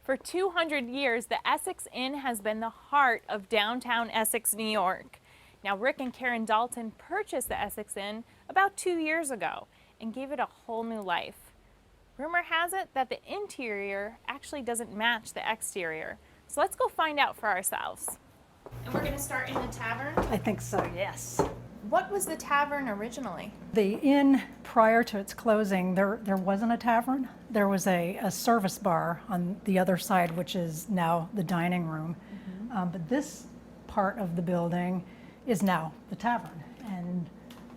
For 200 years, the Essex Inn has been the heart of downtown Essex, New York. Now, Rick and Karen Dalton purchased the Essex Inn about 2 years ago and gave it a whole new life. Rumor has it that the interior actually doesn't match the exterior. So let's go find out for ourselves. And we're going to start in the tavern? I think so, yes. What was the tavern originally? The inn, prior to its closing, there wasn't a tavern. There was a service bar on the other side, which is now the dining room. But this part of the building is now the tavern. And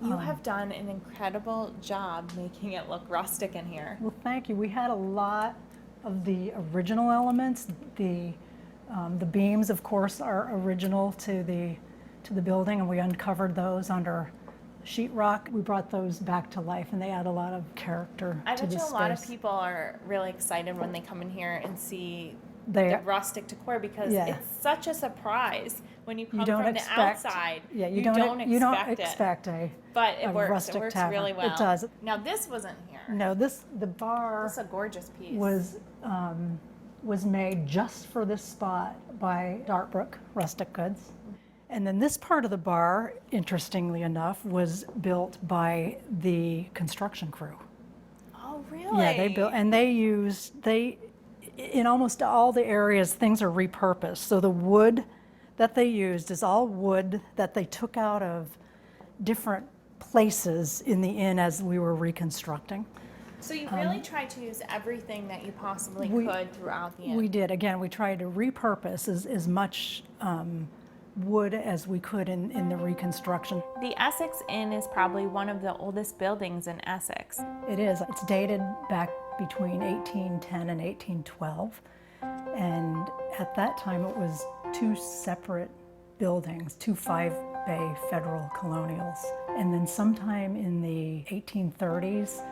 you have done an incredible job making it look rustic in here. well, thank you. We had a lot of the original elements. The beams, of course, are original to the building, and we uncovered those under sheetrock. We brought those back to life, and they add a lot of character I to bet the you space. a lot of people are really excited when they come in here and see the rustic decor, because it's such a surprise when you come from the outside. Yeah, you don't expect it. But it works. Rustic It works tavern. really well. It does. Now this wasn't here. No, the bar. This is a gorgeous piece. Was made just for this spot by Dartbrook Rustic Goods. And then this part of the bar, interestingly enough, was built by the construction crew. Oh, really? Yeah, they built, and in almost all the areas, things are repurposed. So the wood that they used is all wood that they took out of different places in the inn as we were reconstructing. So you really tried to use everything that you possibly could throughout the inn. We did. Again, we tried to repurpose as much wood as we could in the reconstruction. The Essex Inn is probably one of the oldest buildings in Essex. It is. It's dated back between 1810 and 1812. And at that time, it was two separate buildings, two five-bay federal colonials. And then sometime in the 1830s,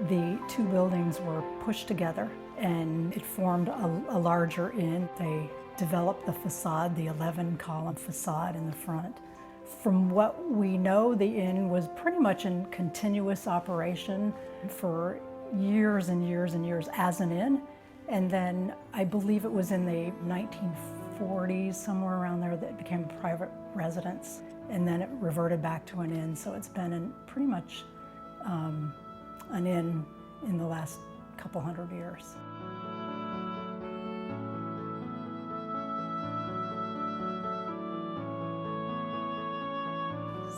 the two buildings were pushed together and it formed a larger inn. They developed the facade, the 11-column facade in the front. From what we know, the inn was pretty much in continuous operation for years and years and years as an inn. And then I believe it was in the 1940s, somewhere around there, that it became a private residence. And then it reverted back to an inn. So it's been pretty much an inn in the last couple hundred years.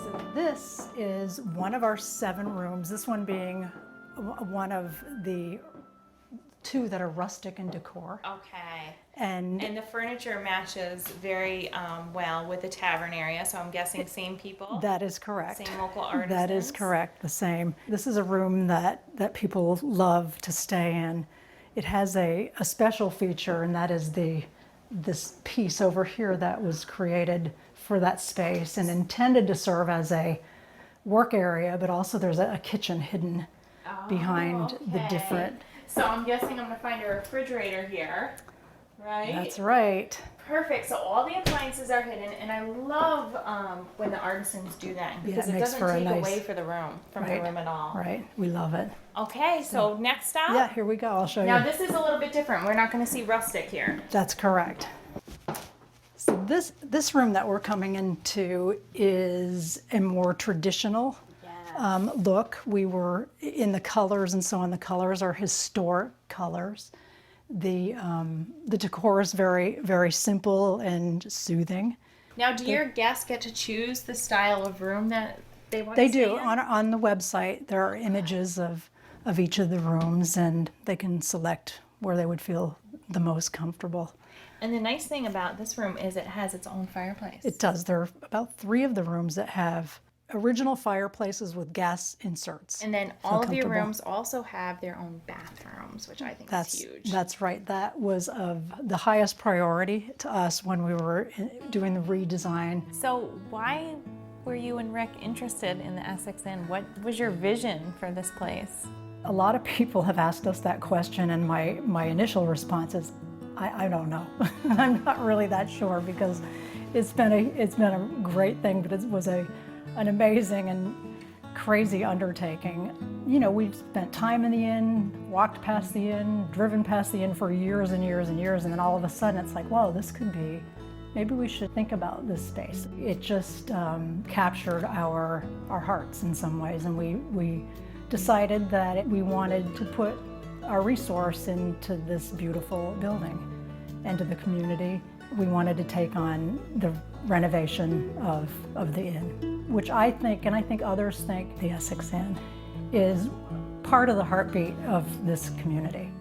So this is one of our 7 rooms, this one being one of the 2 that are rustic in decor. Okay. And the furniture matches very well with the tavern area, so I'm guessing same people? That is correct. Same local artisans? That is correct, the same. This is a room that people love to stay in. It has a special feature, and that is this piece over here that was created for that space and intended to serve as a work area, but also there's a kitchen hidden behind the different. So I'm guessing I'm going to find a refrigerator here, right? That's right. Perfect. So all the appliances are hidden, and I love when the artisans do that, because it doesn't take away from the room at all. Right. We love it. Okay. So next stop. Yeah. Here we go. I'll show you. Now this is a little bit different. We're not going to see rustic here. That's correct. So this room that we're coming into is a more traditional look. We were in the colors and so on. The colors are historic colors. The decor is very, very simple and soothing. Now, do your guests get to choose the style of room that they want to stay in? They do. On the website, there are images of each of the rooms, and they can select where they would feel the most comfortable. And the nice thing about this room is it has its own fireplace. It does. There are about 3 of the rooms that have original fireplaces with gas inserts. And then all of your rooms also have their own bathrooms, which I think is huge. That's right. That was of the highest priority to us when we were doing the redesign. So why were you and Rick interested in the Essex Inn? What was your vision for this place? A lot of people have asked us that question, and my initial response is, I don't know. I'm not really that sure, because it's been a great thing, but it was an amazing and crazy undertaking. You know, we've spent time in the inn, walked past the inn, driven past the inn for years and years and years, and then all of a sudden it's like, whoa, this could be, maybe we should think about this space. It just captured our hearts in some ways, and we decided that we wanted to put our resource into this beautiful building and to the community. We wanted to take on the renovation of the inn, which I think, and I think others think, the Essex Inn is part of the heartbeat of this community.